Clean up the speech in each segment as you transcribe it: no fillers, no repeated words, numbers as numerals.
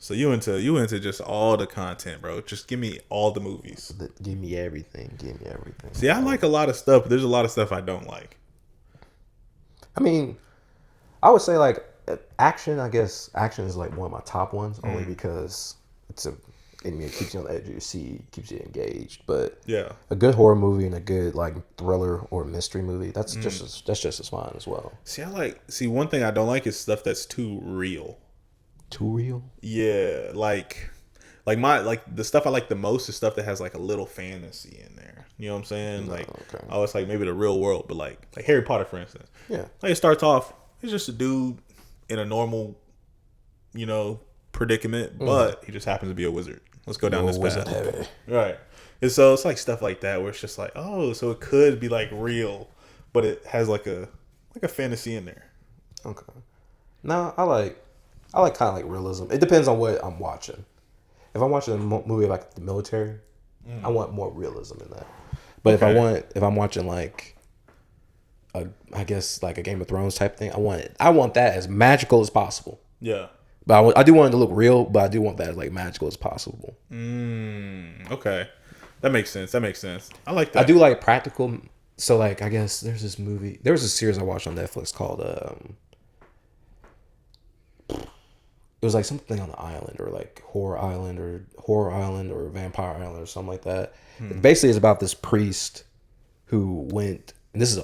So you into just all the content, bro. Just give me all the movies. Give me everything. Give me everything. See, I like a lot of stuff, but there's a lot of stuff I don't like. I mean, I would say like action. I guess action is like one of my top ones, only because it keeps you on the edge of your seat, keeps you engaged. But Yeah. a good horror movie and a good like thriller or mystery movie, that's just as fine as well. See, one thing I don't like is stuff that's too real. Too real? Yeah, like the stuff I like the most is stuff that has like a little fantasy in there. You know what I'm saying? Like, okay. I was like maybe the real world, but like Harry Potter, for instance. Yeah. Like, it starts off, it's just a dude in a normal, predicament, but he just happens to be a wizard. Let's go down this path. Right. And so it's like stuff like that where it's just like, oh, so it could be like real, but it has like a fantasy in there. Okay. No, I like kind of like realism. It depends on what I'm watching. If I'm watching a movie like the military, I want more realism in that. But if I'm watching like I guess like a Game of Thrones type thing, I want that as magical as possible. Yeah. But I do want it to look real, but I do want that as like magical as possible. Okay. That makes sense. I like that. I do like practical. So like I guess there was a series I watched on Netflix called it was like something on the island or like horror island or vampire island or something like that. Basically, it's about this priest who went, and this is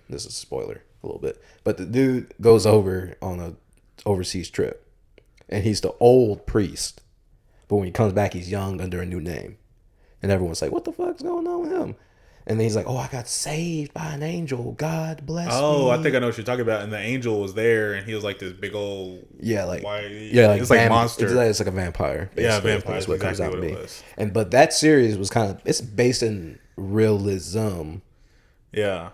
this is a spoiler a little bit, but the dude goes over on a overseas trip, and he's the old priest, but when he comes back, he's young under a new name, and everyone's like, "What the fuck's going on with him?" And then he's like, "Oh, I got saved by an angel. God bless me." Oh, I think I know what you're talking about. And the angel was there, and he was like this big old like it's like monster. It's like a vampire. Yeah, vampire. That's what it comes out to be. Was. But that series was it's based in realism. Yeah,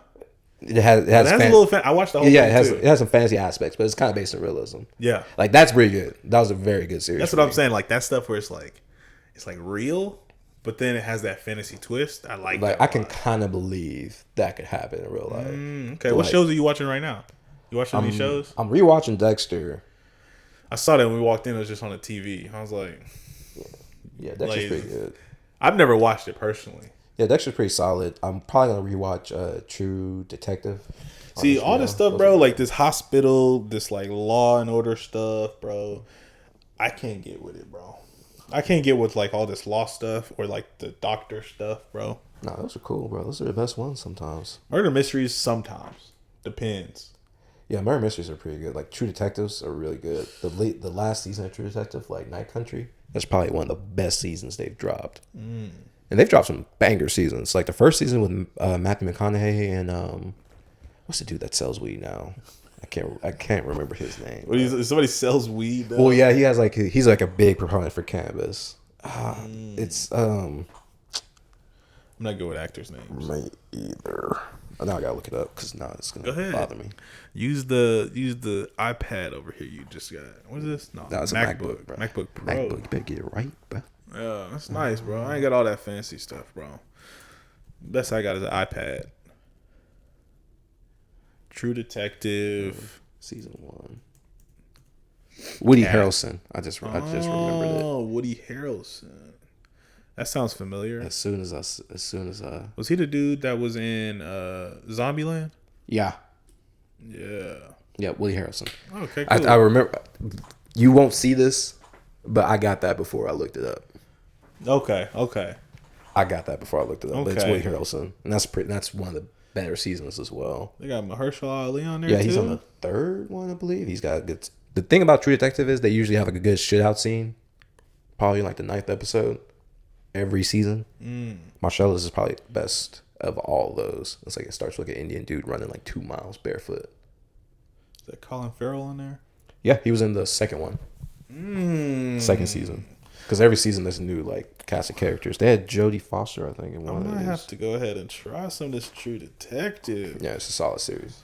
it has a little. I watched the whole. Yeah, it has some fantasy aspects, but it's kind of based in realism. Yeah, like that's pretty good. That was a very good series. That's what I'm saying. Like that stuff where it's like real. But then it has that fantasy twist. I like that. I can kind of believe that could happen in real life. Okay, what shows are you watching right now? You watching any shows? I'm rewatching Dexter. I saw that when we walked in. It was just on the TV. I was like, yeah, Dexter's pretty good. I've never watched it personally. Yeah, Dexter's pretty solid. I'm probably gonna rewatch True Detective. See, all this stuff, bro, like this hospital, this like Law and Order stuff, bro. I can't get with it, bro. I can't get with like all this law stuff or like the doctor stuff, bro. No, those are cool, bro. Those are the best ones sometimes. Murder mysteries sometimes. Depends. Yeah, murder mysteries are pretty good. Like True Detectives are really good. The last season of True Detective, like Night Country, that's probably one of the best seasons they've dropped. And they've dropped some banger seasons. Like the first season with Matthew McConaughey and what's the dude that sells weed now? I can't remember his name. Somebody sells weed though? Well, yeah, he's like a big proponent for cannabis. It's I'm not good with actors' names. Me either. Now I gotta look it up because now it's gonna bother me. Use the iPad over here. You just got. What is this? No, it's a MacBook, bro. MacBook Pro. MacBook, you better get it right, bro. Yeah, that's nice, bro. I ain't got all that fancy stuff, bro. Best I got is an iPad. True Detective, season 1. Woody Harrelson. I just remembered it. Oh, Woody Harrelson. That sounds familiar. As soon as was he the dude that was in Zombieland? Yeah. Yeah, Woody Harrelson. Okay, cool. I remember. You won't see this, but I got that before I looked it up. Okay. I got that before I looked it up. Okay. But it's Woody Harrelson, and that's one of the better seasons as well. They got Mahershala Ali on there. Yeah, he's on the third one, I believe. He's got a good. The thing about True Detective is they usually have like a good shit out scene, probably in like the 9th episode every season. Marshalla's is probably the best of all those. It's like it starts with an Indian dude running like 2 miles barefoot. Is that Colin Farrell in there? Yeah, he was in the second one. Second season. Because every season there's a new like cast of characters. They had Jodie Foster, I think, in one of these. I might have to go ahead and try some of this True Detective. Yeah, it's a solid series.